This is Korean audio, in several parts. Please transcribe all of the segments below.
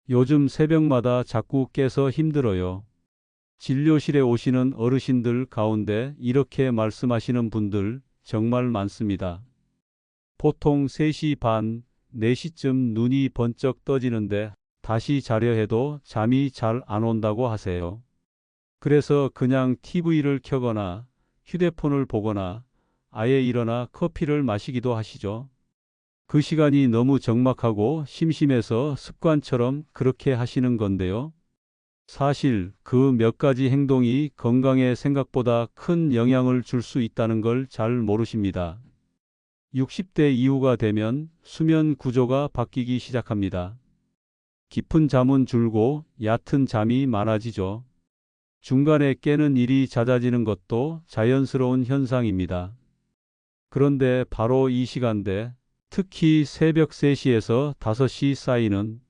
요즘 새벽마다 자꾸 깨서 힘들어요. 진료실에 오시는 어르신들 가운데 이렇게 말씀하시는 분들 정말 많습니다. 보통 3시 반, 4시쯤 눈이 번쩍 떠지는데 다시 자려 해도 잠이 잘 안 온다고 하세요. 그래서 그냥 TV를 켜거나 휴대폰을 보거나 아예 일어나 커피를 마시기도 하시죠. 그 시간이 너무 적막하고 심심해서 습관처럼 그렇게 하시는 건데요. 사실 그 몇 가지 행동이 건강에 생각보다 큰 영향을 줄 수 있다는 걸 잘 모르십니다. 60대 이후가 되면 수면 구조가 바뀌기 시작합니다. 깊은 잠은 줄고 얕은 잠이 많아지죠. 중간에 깨는 일이 잦아지는 것도 자연스러운 현상입니다. 그런데 바로 이 시간대, 특히 새벽 3시에서 5시 사이는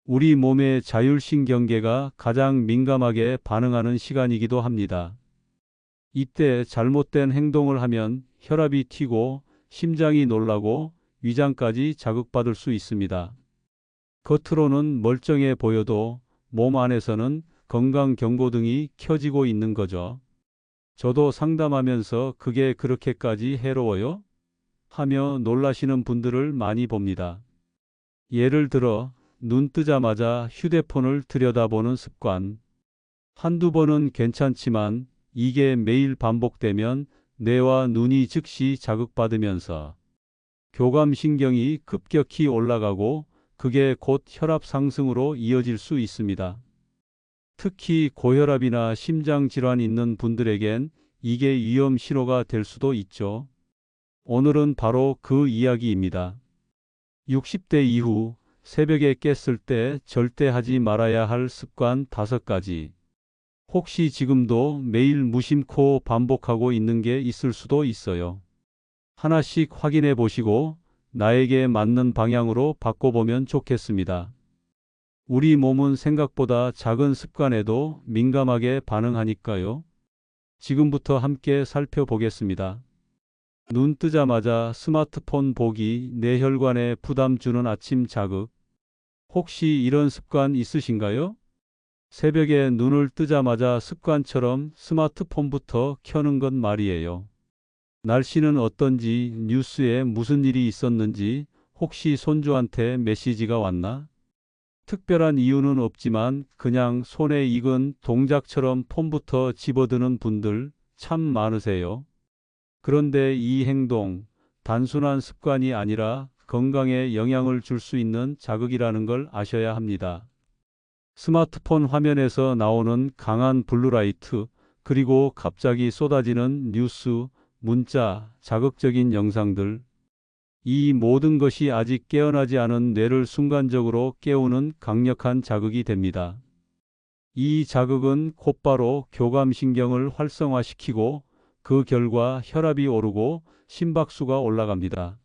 우리 몸의 자율신경계가 가장 민감하게 반응하는 시간이기도 합니다. 이때 잘못된 행동을 하면 혈압이 튀고 심장이 놀라고 위장까지 자극받을 수 있습니다. 겉으로는 멀쩡해 보여도 몸 안에서는 건강 경고등이 켜지고 있는 거죠. 저도 상담하면서 그게 그렇게까지 해로워요? 하며 놀라시는 분들을 많이 봅니다. 예를 들어 눈 뜨자마자 휴대폰을 들여다보는 습관. 한두 번은 괜찮지만 이게 매일 반복되면 뇌와 눈이 즉시 자극받으면서 교감신경이 급격히 올라가고 그게 곧 혈압 상승으로 이어질 수 있습니다. 특히 고혈압이나 심장질환 있는 분들에겐 이게 위험 신호가 될 수도 있죠. 오늘은 바로 그 이야기입니다. 60대 이후 새벽에 깼을 때 절대 하지 말아야 할 습관 5가지. 혹시 지금도 매일 무심코 반복하고 있는 게 있을 수도 있어요. 하나씩 확인해 보시고 나에게 맞는 방향으로 바꿔보면 좋겠습니다. 우리 몸은 생각보다 작은 습관에도 민감하게 반응하니까요. 지금부터 함께 살펴보겠습니다. 눈 뜨자마자 스마트폰 보기, 뇌혈관에 부담 주는 아침 자극. 혹시 이런 습관 있으신가요? 새벽에 눈을 뜨자마자 습관처럼 스마트폰부터 켜는 것 말이에요. 날씨는 어떤지, 뉴스에 무슨 일이 있었는지, 혹시 손주한테 메시지가 왔나? 특별한 이유는 없지만 그냥 손에 익은 동작처럼 폰부터 집어드는 분들 참 많으세요. 그런데 이 행동, 단순한 습관이 아니라 건강에 영향을 줄 수 있는 자극이라는 걸 아셔야 합니다. 스마트폰 화면에서 나오는 강한 블루라이트, 그리고 갑자기 쏟아지는 뉴스, 문자, 자극적인 영상들, 이 모든 것이 아직 깨어나지 않은 뇌를 순간적으로 깨우는 강력한 자극이 됩니다. 이 자극은 곧바로 교감신경을 활성화시키고 그 결과 혈압이 오르고 심박수가 올라갑니다.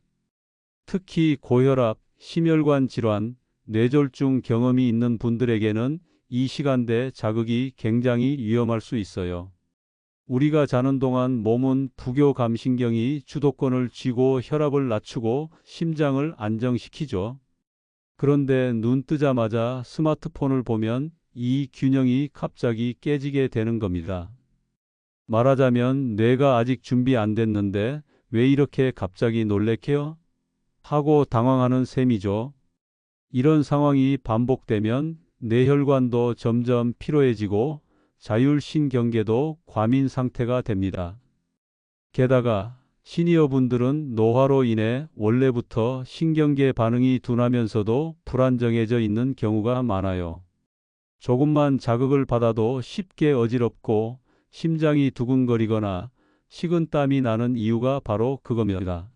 특히 고혈압, 심혈관 질환, 뇌졸중 경험이 있는 분들에게는 이 시간대 자극이 굉장히 위험할 수 있어요. 우리가 자는 동안 몸은 부교감신경이 주도권을 쥐고 혈압을 낮추고 심장을 안정시키죠. 그런데 눈 뜨자마자 스마트폰을 보면 이 균형이 갑자기 깨지게 되는 겁니다. 말하자면 뇌가 아직 준비 안 됐는데 왜 이렇게 갑자기 놀래켜요? 하고 당황하는 셈이죠. 이런 상황이 반복되면 뇌혈관도 점점 피로해지고 자율신경계도 과민 상태가 됩니다. 게다가 시니어분들은 노화로 인해 원래부터 신경계 반응이 둔하면서도 불안정해져 있는 경우가 많아요. 조금만 자극을 받아도 쉽게 어지럽고 심장이 두근거리거나 식은땀이 나는 이유가 바로 그겁니다.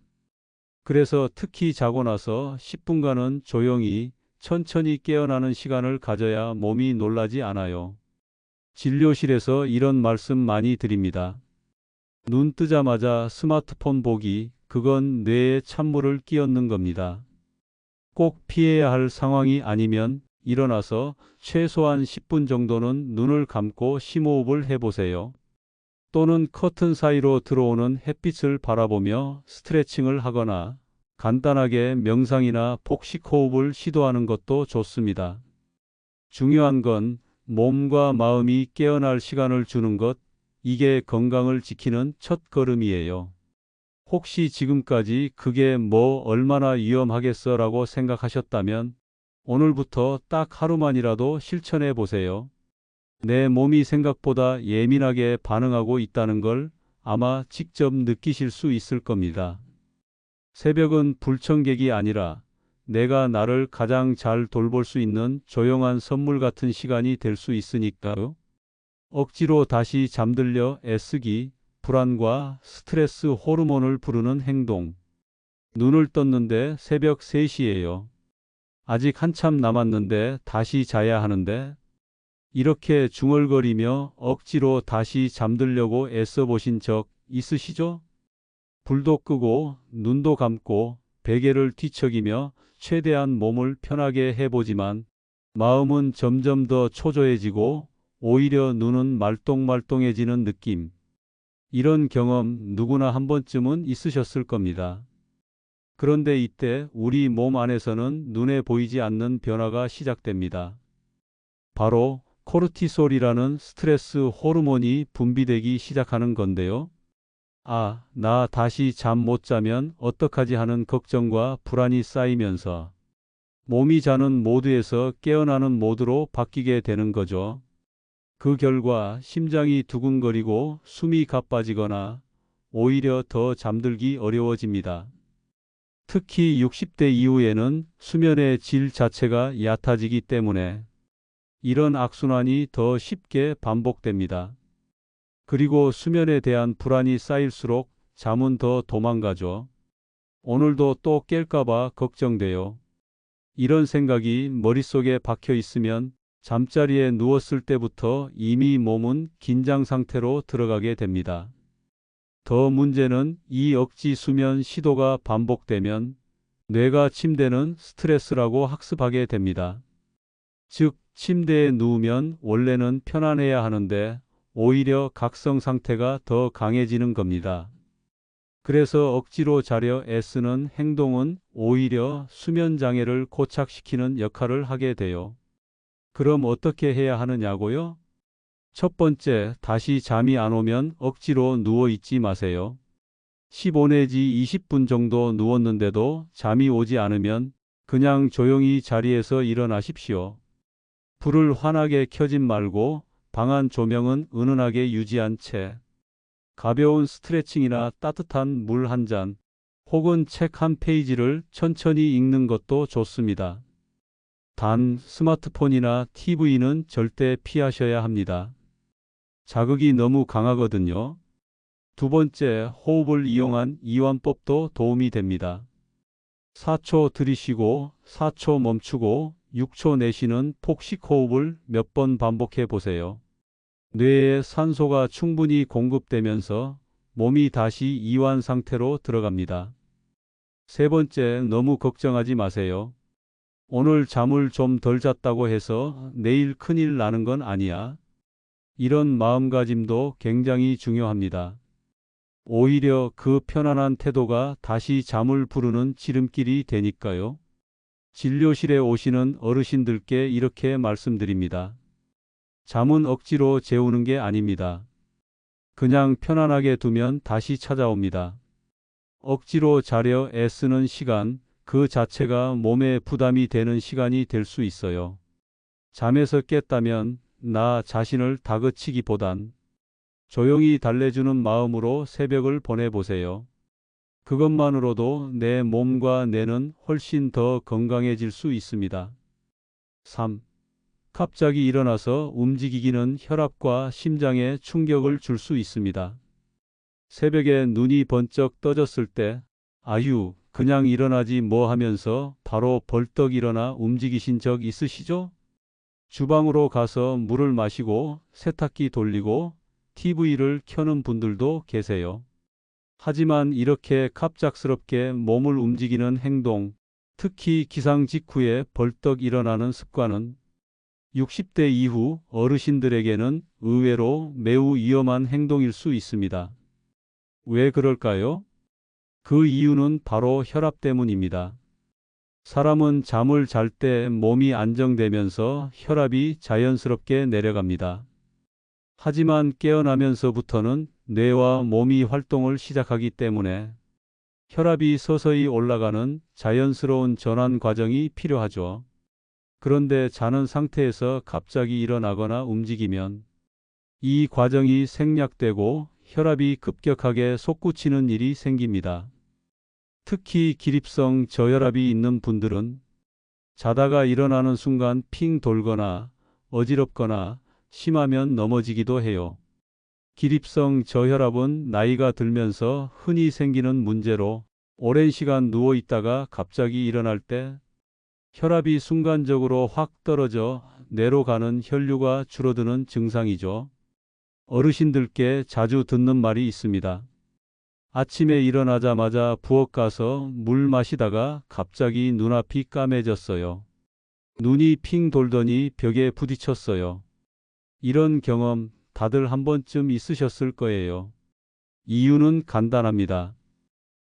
그래서 특히 자고 나서 10분간은 조용히 천천히 깨어나는 시간을 가져야 몸이 놀라지 않아요. 진료실에서 이런 말씀 많이 드립니다. 눈 뜨자마자 스마트폰 보기, 그건 뇌에 찬물을 끼얹는 겁니다. 꼭 피해야 할 상황이 아니면 일어나서 최소한 10분 정도는 눈을 감고 심호흡을 해보세요. 또는 커튼 사이로 들어오는 햇빛을 바라보며 스트레칭을 하거나 간단하게 명상이나 복식 호흡을 시도하는 것도 좋습니다. 중요한 건 몸과 마음이 깨어날 시간을 주는 것, 이게 건강을 지키는 첫 걸음이에요. 혹시 지금까지 그게 뭐 얼마나 위험하겠어라고 생각하셨다면 오늘부터 딱 하루만이라도 실천해 보세요. 내 몸이 생각보다 예민하게 반응하고 있다는 걸 아마 직접 느끼실 수 있을 겁니다. 새벽은 불청객이 아니라 내가 나를 가장 잘 돌볼 수 있는 조용한 선물 같은 시간이 될 수 있으니까요. 억지로 다시 잠들려 애쓰기, 불안과 스트레스 호르몬을 부르는 행동. 눈을 떴는데 새벽 3시예요. 아직 한참 남았는데 다시 자야 하는데 이렇게 중얼거리며 억지로 다시 잠들려고 애써 보신 적 있으시죠? 불도 끄고 눈도 감고 베개를 뒤척이며 최대한 몸을 편하게 해보지만 마음은 점점 더 초조해지고 오히려 눈은 말똥말똥해지는 느낌. 이런 경험 누구나 한 번쯤은 있으셨을 겁니다. 그런데 이때 우리 몸 안에서는 눈에 보이지 않는 변화가 시작됩니다. 바로 코르티솔이라는 스트레스 호르몬이 분비되기 시작하는 건데요. 아, 나 다시 잠 못 자면 어떡하지 하는 걱정과 불안이 쌓이면서 몸이 자는 모드에서 깨어나는 모드로 바뀌게 되는 거죠. 그 결과 심장이 두근거리고 숨이 가빠지거나 오히려 더 잠들기 어려워집니다. 특히 60대 이후에는 수면의 질 자체가 얕아지기 때문에 이런 악순환이 더 쉽게 반복됩니다. 그리고 수면에 대한 불안이 쌓일수록 잠은 더 도망가죠. 오늘도 또 깰까봐 걱정돼요. 이런 생각이 머릿속에 박혀 있으면 잠자리에 누웠을 때부터 이미 몸은 긴장 상태로 들어가게 됩니다. 더 문제는 이 억지 수면 시도가 반복되면 뇌가 침대는 스트레스라고 학습하게 됩니다. 즉, 침대에 누우면 원래는 편안해야 하는데 오히려 각성 상태가 더 강해지는 겁니다. 그래서 억지로 자려 애쓰는 행동은 오히려 수면 장애를 고착시키는 역할을 하게 돼요. 그럼 어떻게 해야 하느냐고요? 첫 번째, 다시 잠이 안 오면 억지로 누워 있지 마세요. 15 내지 20분 정도 누웠는데도 잠이 오지 않으면 그냥 조용히 자리에서 일어나십시오. 불을 환하게 켜진 말고 방 안 조명은 은은하게 유지한 채 가벼운 스트레칭이나 따뜻한 물 한 잔 혹은 책 한 페이지를 천천히 읽는 것도 좋습니다. 단 스마트폰이나 TV는 절대 피하셔야 합니다. 자극이 너무 강하거든요. 두 번째, 호흡을 이용한 이완법도 도움이 됩니다. 4초 들이쉬고 4초 멈추고 6초 내쉬는 폭식 호흡을 몇 번 반복해 보세요. 뇌에 산소가 충분히 공급되면서 몸이 다시 이완 상태로 들어갑니다. 세 번째, 너무 걱정하지 마세요. 오늘 잠을 좀 덜 잤다고 해서 내일 큰일 나는 건 아니야. 이런 마음가짐도 굉장히 중요합니다. 오히려 그 편안한 태도가 다시 잠을 부르는 지름길이 되니까요. 진료실에 오시는 어르신들께 이렇게 말씀드립니다. 잠은 억지로 재우는 게 아닙니다. 그냥 편안하게 두면 다시 찾아옵니다. 억지로 자려 애쓰는 시간, 그 자체가 몸에 부담이 되는 시간이 될 수 있어요. 잠에서 깼다면 나 자신을 다그치기보단 조용히 달래주는 마음으로 새벽을 보내보세요. 그것만으로도 내 몸과 뇌는 훨씬 더 건강해질 수 있습니다. 3. 갑자기 일어나서 움직이기는 혈압과 심장에 충격을 줄 수 있습니다. 새벽에 눈이 번쩍 떠졌을 때 아유, 그냥 일어나지 뭐 하면서 바로 벌떡 일어나 움직이신 적 있으시죠? 주방으로 가서 물을 마시고 세탁기 돌리고 TV를 켜는 분들도 계세요. 하지만 이렇게 갑작스럽게 몸을 움직이는 행동, 특히 기상 직후에 벌떡 일어나는 습관은 60대 이후 어르신들에게는 의외로 매우 위험한 행동일 수 있습니다. 왜 그럴까요? 그 이유는 바로 혈압 때문입니다. 사람은 잠을 잘 때 몸이 안정되면서 혈압이 자연스럽게 내려갑니다. 하지만 깨어나면서부터는 뇌와 몸이 활동을 시작하기 때문에 혈압이 서서히 올라가는 자연스러운 전환 과정이 필요하죠. 그런데 자는 상태에서 갑자기 일어나거나 움직이면 이 과정이 생략되고 혈압이 급격하게 솟구치는 일이 생깁니다. 특히 기립성 저혈압이 있는 분들은 자다가 일어나는 순간 핑 돌거나 어지럽거나 심하면 넘어지기도 해요. 기립성 저혈압은 나이가 들면서 흔히 생기는 문제로 오랜 시간 누워 있다가 갑자기 일어날 때 혈압이 순간적으로 확 떨어져 뇌로 가는 혈류가 줄어드는 증상이죠. 어르신들께 자주 듣는 말이 있습니다. 아침에 일어나자마자 부엌 가서 물 마시다가 갑자기 눈앞이 까매졌어요. 눈이 핑 돌더니 벽에 부딪혔어요. 이런 경험 다들 한 번쯤 있으셨을 거예요. 이유는 간단합니다.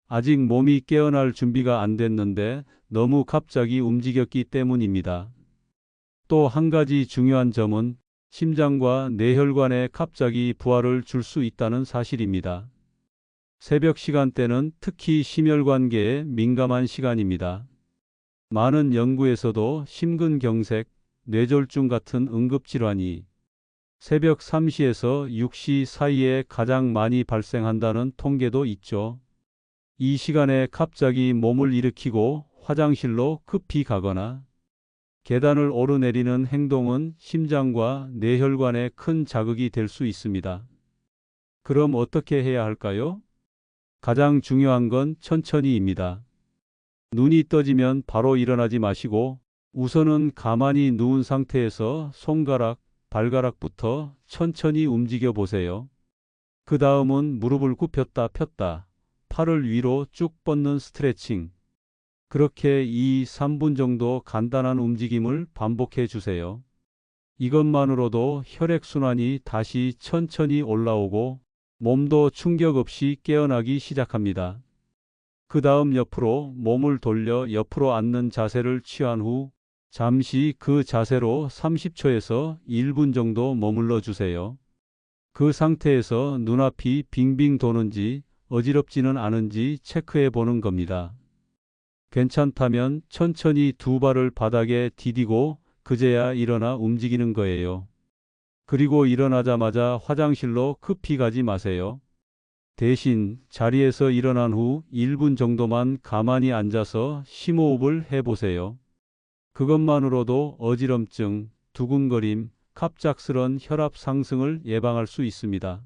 아직 몸이 깨어날 준비가 안 됐는데 너무 갑자기 움직였기 때문입니다. 또 한 가지 중요한 점은 심장과 뇌혈관에 갑자기 부하를 줄 수 있다는 사실입니다. 새벽 시간대는 특히 심혈관계에 민감한 시간입니다. 많은 연구에서도 심근경색, 뇌졸중 같은 응급질환이 새벽 3시에서 6시 사이에 가장 많이 발생한다는 통계도 있죠. 이 시간에 갑자기 몸을 일으키고 화장실로 급히 가거나 계단을 오르내리는 행동은 심장과 뇌혈관에 큰 자극이 될 수 있습니다. 그럼 어떻게 해야 할까요? 가장 중요한 건 천천히입니다. 눈이 떠지면 바로 일어나지 마시고 우선은 가만히 누운 상태에서 손가락, 발가락부터 천천히 움직여 보세요. 그 다음은 무릎을 굽혔다 폈다, 팔을 위로 쭉 뻗는 스트레칭. 그렇게 2, 3분 정도 간단한 움직임을 반복해 주세요. 이것만으로도 혈액순환이 다시 천천히 올라오고 몸도 충격 없이 깨어나기 시작합니다. 그 다음 옆으로 몸을 돌려 옆으로 앉는 자세를 취한 후 잠시 그 자세로 30초에서 1분 정도 머물러 주세요. 그 상태에서 눈앞이 빙빙 도는지 어지럽지는 않은지 체크해 보는 겁니다. 괜찮다면 천천히 두 발을 바닥에 디디고 그제야 일어나 움직이는 거예요. 그리고 일어나자마자 화장실로 급히 가지 마세요. 대신 자리에서 일어난 후 1분 정도만 가만히 앉아서 심호흡을 해보세요. 그것만으로도 어지럼증, 두근거림, 갑작스런 혈압 상승을 예방할 수 있습니다.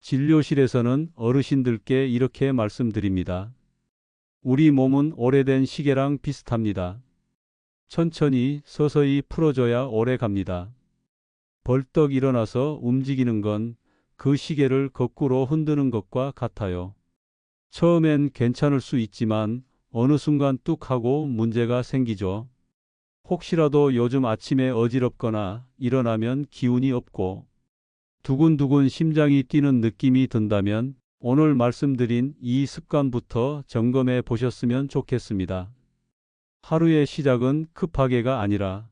진료실에서는 어르신들께 이렇게 말씀드립니다. 우리 몸은 오래된 시계랑 비슷합니다. 천천히 서서히 풀어줘야 오래 갑니다. 벌떡 일어나서 움직이는 건 그 시계를 거꾸로 흔드는 것과 같아요. 처음엔 괜찮을 수 있지만 어느 순간 뚝 하고 문제가 생기죠. 혹시라도 요즘 아침에 어지럽거나 일어나면 기운이 없고 두근두근 심장이 뛰는 느낌이 든다면 오늘 말씀드린 이 습관부터 점검해 보셨으면 좋겠습니다. 하루의 시작은 급하게가 아니라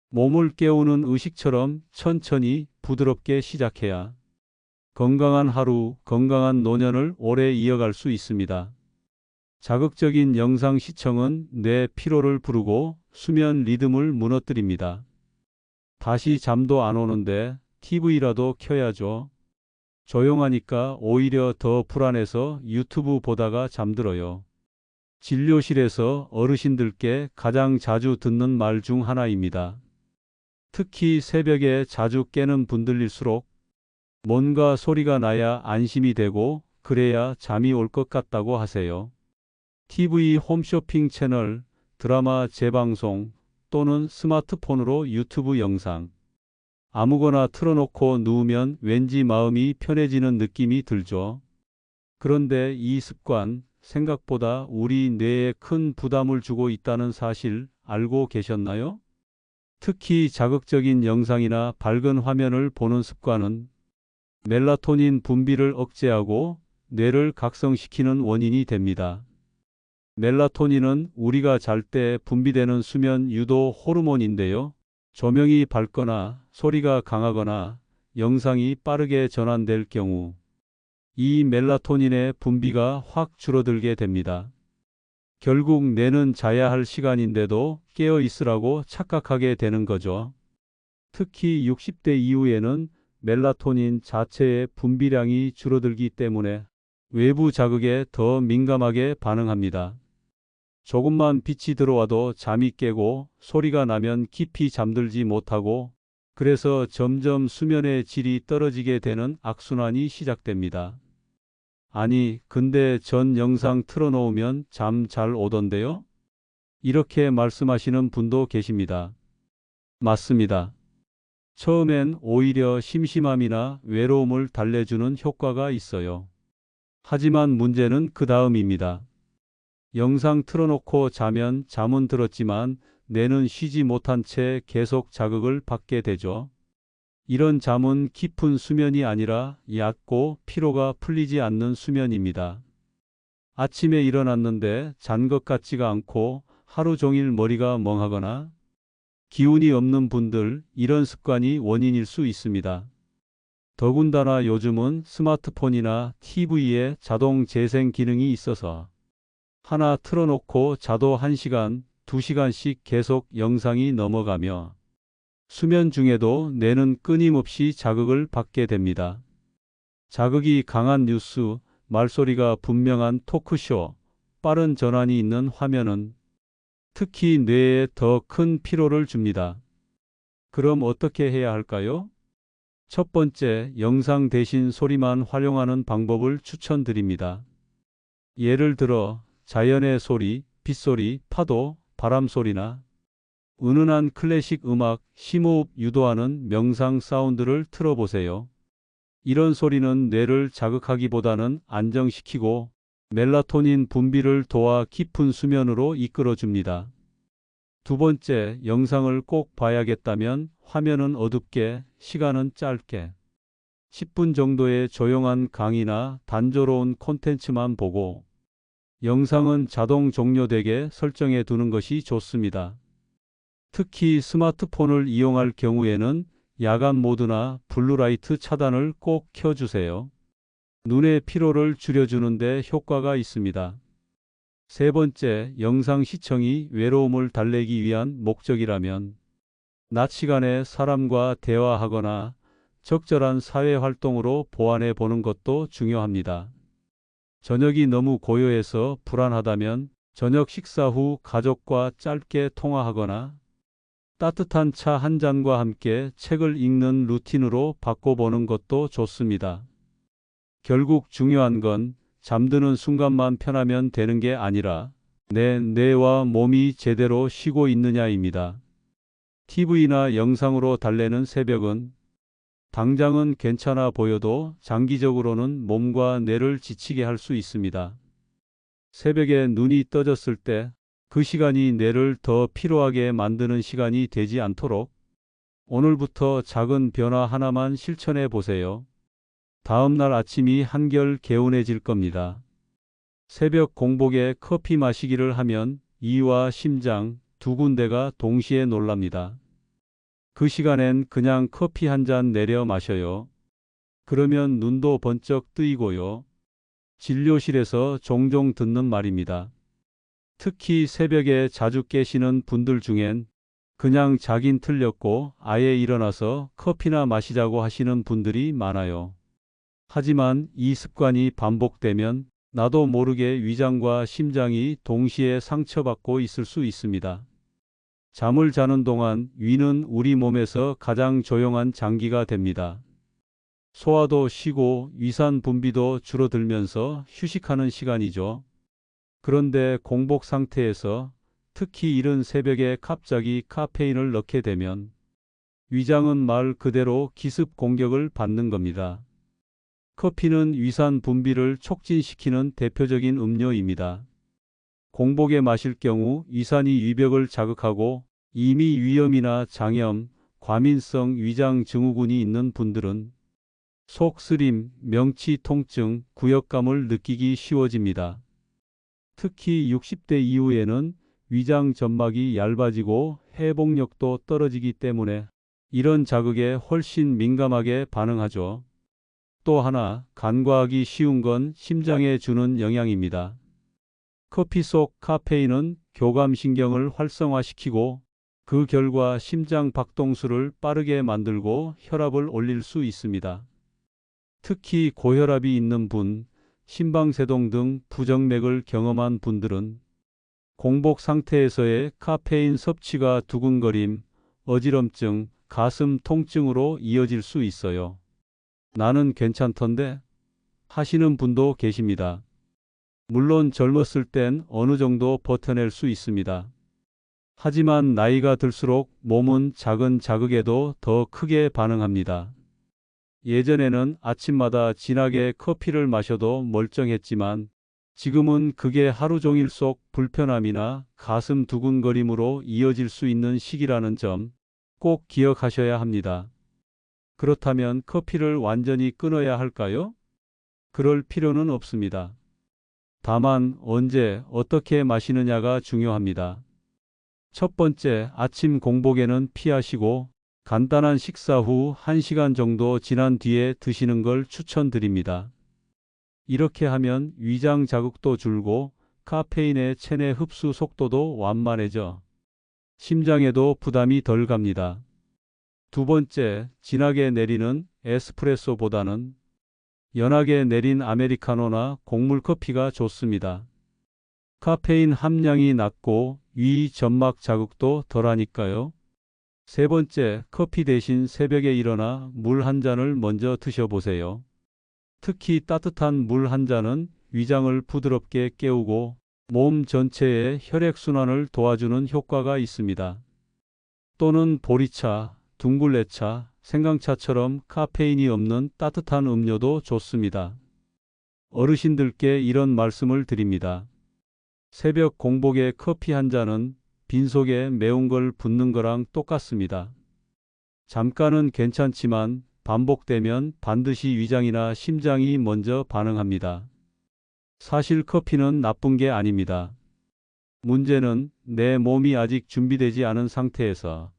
몸을 깨우는 의식처럼 천천히 부드럽게 시작해야 건강한 하루, 건강한 노년을 오래 이어갈 수 있습니다. 자극적인 영상 시청은 뇌 피로를 부르고 수면 리듬을 무너뜨립니다. 다시 잠도 안 오는데 TV라도 켜야죠. 조용하니까 오히려 더 불안해서 유튜브 보다가 잠들어요. 진료실에서 어르신들께 가장 자주 듣는 말 중 하나입니다. 특히 새벽에 자주 깨는 분들일수록 뭔가 소리가 나야 안심이 되고 그래야 잠이 올 것 같다고 하세요. TV 홈쇼핑 채널, 드라마 재방송 또는 스마트폰으로 유튜브 영상. 아무거나 틀어놓고 누우면 왠지 마음이 편해지는 느낌이 들죠. 그런데 이 습관, 생각보다 우리 뇌에 큰 부담을 주고 있다는 사실 알고 계셨나요? 특히 자극적인 영상이나 밝은 화면을 보는 습관은 멜라토닌 분비를 억제하고 뇌를 각성시키는 원인이 됩니다. 멜라토닌은 우리가 잘 때 분비되는 수면 유도 호르몬인데요. 조명이 밝거나 소리가 강하거나 영상이 빠르게 전환될 경우 이 멜라토닌의 분비가 확 줄어들게 됩니다. 결국 뇌는 자야 할 시간인데도 깨어 있으라고 착각하게 되는 거죠. 특히 60대 이후에는 멜라토닌 자체의 분비량이 줄어들기 때문에 외부 자극에 더 민감하게 반응합니다. 조금만 빛이 들어와도 잠이 깨고 소리가 나면 깊이 잠들지 못하고 그래서 점점 수면의 질이 떨어지게 되는 악순환이 시작됩니다. 아니, 근데 전 영상 틀어놓으면 잠 잘 오던데요? 이렇게 말씀하시는 분도 계십니다. 맞습니다. 처음엔 오히려 심심함이나 외로움을 달래주는 효과가 있어요. 하지만 문제는 그 다음입니다. 영상 틀어놓고 자면 잠은 들었지만 뇌는 쉬지 못한 채 계속 자극을 받게 되죠. 이런 잠은 깊은 수면이 아니라 얕고 피로가 풀리지 않는 수면입니다. 아침에 일어났는데 잔 것 같지가 않고 하루 종일 머리가 멍하거나 기운이 없는 분들, 이런 습관이 원인일 수 있습니다. 더군다나 요즘은 스마트폰이나 TV에 자동 재생 기능이 있어서 하나 틀어놓고 자도 1시간, 2시간씩 계속 영상이 넘어가며 수면 중에도 뇌는 끊임없이 자극을 받게 됩니다. 자극이 강한 뉴스, 말소리가 분명한 토크쇼, 빠른 전환이 있는 화면은 특히 뇌에 더 큰 피로를 줍니다. 그럼 어떻게 해야 할까요? 첫 번째, 영상 대신 소리만 활용하는 방법을 추천드립니다. 예를 들어 자연의 소리, 빗소리, 파도, 바람소리나 은은한 클래식 음악, 심호흡 유도하는 명상 사운드를 틀어보세요. 이런 소리는 뇌를 자극하기보다는 안정시키고 멜라토닌 분비를 도와 깊은 수면으로 이끌어줍니다. 두 번째, 영상을 꼭 봐야겠다면 화면은 어둡게, 시간은 짧게 10분 정도의 조용한 강의나 단조로운 콘텐츠만 보고 영상은 자동 종료되게 설정해 두는 것이 좋습니다. 특히 스마트폰을 이용할 경우에는 야간 모드나 블루라이트 차단을 꼭 켜주세요. 눈의 피로를 줄여주는 데 효과가 있습니다. 세 번째, 영상 시청이 외로움을 달래기 위한 목적이라면 낮 시간에 사람과 대화하거나 적절한 사회 활동으로 보완해 보는 것도 중요합니다. 저녁이 너무 고요해서 불안하다면 저녁 식사 후 가족과 짧게 통화하거나 따뜻한 차 한 잔과 함께 책을 읽는 루틴으로 바꿔보는 것도 좋습니다. 결국 중요한 건 잠드는 순간만 편하면 되는 게 아니라 내 뇌와 몸이 제대로 쉬고 있느냐입니다. TV나 영상으로 달래는 새벽은 당장은 괜찮아 보여도 장기적으로는 몸과 뇌를 지치게 할 수 있습니다. 새벽에 눈이 떠졌을 때 그 시간이 뇌를 더 피로하게 만드는 시간이 되지 않도록 오늘부터 작은 변화 하나만 실천해 보세요. 다음 날 아침이 한결 개운해질 겁니다. 새벽 공복에 커피 마시기를 하면 이와 심장 두 군데가 동시에 놀랍니다. 그 시간엔 그냥 커피 한 잔 내려 마셔요. 그러면 눈도 번쩍 뜨이고요. 진료실에서 종종 듣는 말입니다. 특히 새벽에 자주 깨시는 분들 중엔 그냥 자긴 틀렸고 아예 일어나서 커피나 마시자고 하시는 분들이 많아요. 하지만 이 습관이 반복되면 나도 모르게 위장과 심장이 동시에 상처받고 있을 수 있습니다. 잠을 자는 동안 위는 우리 몸에서 가장 조용한 장기가 됩니다. 소화도 쉬고 위산 분비도 줄어들면서 휴식하는 시간이죠. 그런데 공복 상태에서 특히 이른 새벽에 갑자기 카페인을 넣게 되면 위장은 말 그대로 기습 공격을 받는 겁니다. 커피는 위산 분비를 촉진시키는 대표적인 음료입니다. 공복에 마실 경우 위산이 위벽을 자극하고 이미 위염이나 장염, 과민성 위장 증후군이 있는 분들은 속 쓰림, 명치 통증, 구역감을 느끼기 쉬워집니다. 특히 60대 이후에는 위장 점막이 얇아지고 회복력도 떨어지기 때문에 이런 자극에 훨씬 민감하게 반응하죠. 또 하나 간과하기 쉬운 건 심장에 주는 영향입니다. 커피 속 카페인은 교감신경을 활성화시키고 그 결과 심장 박동수를 빠르게 만들고 혈압을 올릴 수 있습니다. 특히 고혈압이 있는 분, 심방세동 등 부정맥을 경험한 분들은 공복 상태에서의 카페인 섭취가 두근거림, 어지럼증, 가슴 통증으로 이어질 수 있어요. 나는 괜찮던데 하시는 분도 계십니다. 물론 젊었을 땐 어느 정도 버텨낼 수 있습니다. 하지만 나이가 들수록 몸은 작은 자극에도 더 크게 반응합니다. 예전에는 아침마다 진하게 커피를 마셔도 멀쩡했지만 지금은 그게 하루 종일 속 불편함이나 가슴 두근거림으로 이어질 수 있는 시기라는 점 꼭 기억하셔야 합니다. 그렇다면 커피를 완전히 끊어야 할까요? 그럴 필요는 없습니다. 다만 언제 어떻게 마시느냐가 중요합니다. 첫 번째, 아침 공복에는 피하시고 간단한 식사 후 1시간 정도 지난 뒤에 드시는 걸 추천드립니다. 이렇게 하면 위장 자극도 줄고 카페인의 체내 흡수 속도도 완만해져 심장에도 부담이 덜 갑니다. 두 번째, 진하게 내리는 에스프레소보다는 연하게 내린 아메리카노나 곡물 커피가 좋습니다. 카페인 함량이 낮고 위 점막 자극도 덜하니까요. 세 번째, 커피 대신 새벽에 일어나 물 한 잔을 먼저 드셔보세요. 특히 따뜻한 물 한 잔은 위장을 부드럽게 깨우고 몸 전체의 혈액순환을 도와주는 효과가 있습니다. 또는 보리차, 둥글레차, 생강차처럼 카페인이 없는 따뜻한 음료도 좋습니다. 어르신들께 이런 말씀을 드립니다. 새벽 공복에 커피 한 잔은 빈속에 매운 걸 붓는 거랑 똑같습니다. 잠깐은 괜찮지만 반복되면 반드시 위장이나 심장이 먼저 반응합니다. 사실 커피는 나쁜 게 아닙니다. 문제는 내 몸이 아직 준비되지 않은 상태에서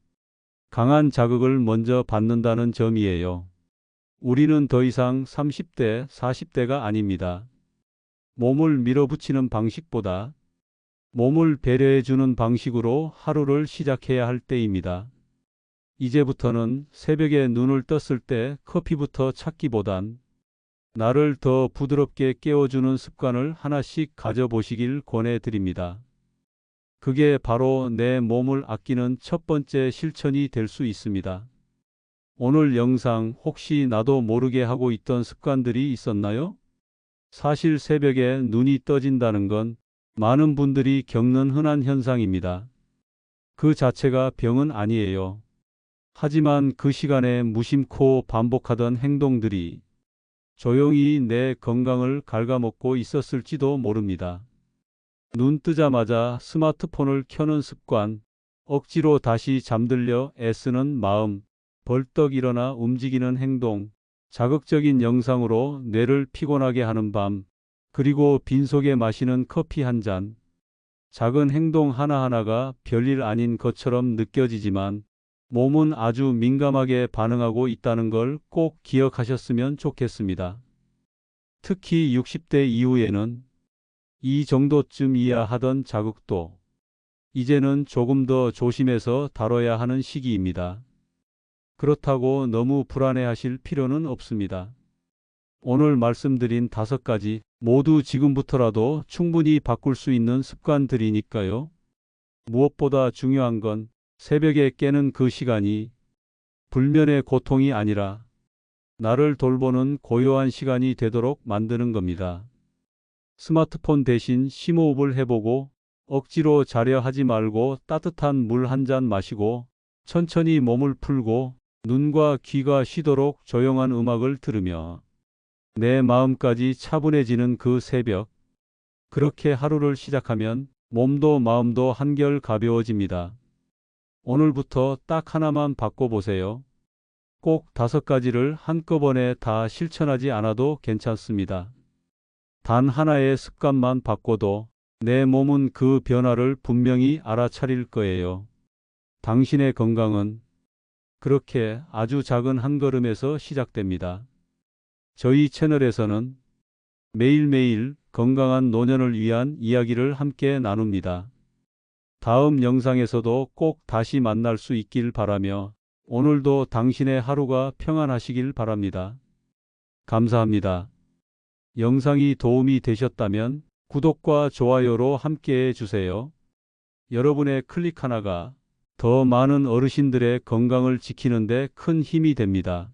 강한 자극을 먼저 받는다는 점이에요. 우리는 더 이상 30대, 40대가 아닙니다. 몸을 밀어붙이는 방식보다 몸을 배려해주는 방식으로 하루를 시작해야 할 때입니다. 이제부터는 새벽에 눈을 떴을 때 커피부터 찾기보단 나를 더 부드럽게 깨워주는 습관을 하나씩 가져보시길 권해드립니다. 그게 바로 내 몸을 아끼는 첫 번째 실천이 될 수 있습니다. 오늘 영상 혹시 나도 모르게 하고 있던 습관들이 있었나요? 사실 새벽에 눈이 떠진다는 건 많은 분들이 겪는 흔한 현상입니다. 그 자체가 병은 아니에요. 하지만 그 시간에 무심코 반복하던 행동들이 조용히 내 건강을 갉아먹고 있었을지도 모릅니다. 눈 뜨자마자 스마트폰을 켜는 습관, 억지로 다시 잠들려 애쓰는 마음, 벌떡 일어나 움직이는 행동, 자극적인 영상으로 뇌를 피곤하게 하는 밤, 그리고 빈속에 마시는 커피 한 잔. 작은 행동 하나하나가 별일 아닌 것처럼 느껴지지만 몸은 아주 민감하게 반응하고 있다는 걸 꼭 기억하셨으면 좋겠습니다. 특히 60대 이후에는 이 정도쯤이야 하던 자극도 이제는 조금 더 조심해서 다뤄야 하는 시기입니다. 그렇다고 너무 불안해하실 필요는 없습니다. 오늘 말씀드린 5가지 모두 지금부터라도 충분히 바꿀 수 있는 습관들이니까요. 무엇보다 중요한 건 새벽에 깨는 그 시간이 불면의 고통이 아니라 나를 돌보는 고요한 시간이 되도록 만드는 겁니다. 스마트폰 대신 심호흡을 해보고 억지로 자려 하지 말고 따뜻한 물 한 잔 마시고 천천히 몸을 풀고 눈과 귀가 쉬도록 조용한 음악을 들으며 내 마음까지 차분해지는 그 새벽. 그렇게 하루를 시작하면 몸도 마음도 한결 가벼워집니다. 오늘부터 딱 하나만 바꿔보세요. 꼭 5가지를 한꺼번에 다 실천하지 않아도 괜찮습니다. 단 하나의 습관만 바꿔도 내 몸은 그 변화를 분명히 알아차릴 거예요. 당신의 건강은 그렇게 아주 작은 한 걸음에서 시작됩니다. 저희 채널에서는 매일매일 건강한 노년을 위한 이야기를 함께 나눕니다. 다음 영상에서도 꼭 다시 만날 수 있길 바라며 오늘도 당신의 하루가 평안하시길 바랍니다. 감사합니다. 영상이 도움이 되셨다면 구독과 좋아요로 함께해 주세요. 여러분의 클릭 하나가 더 많은 어르신들의 건강을 지키는 데 큰 힘이 됩니다.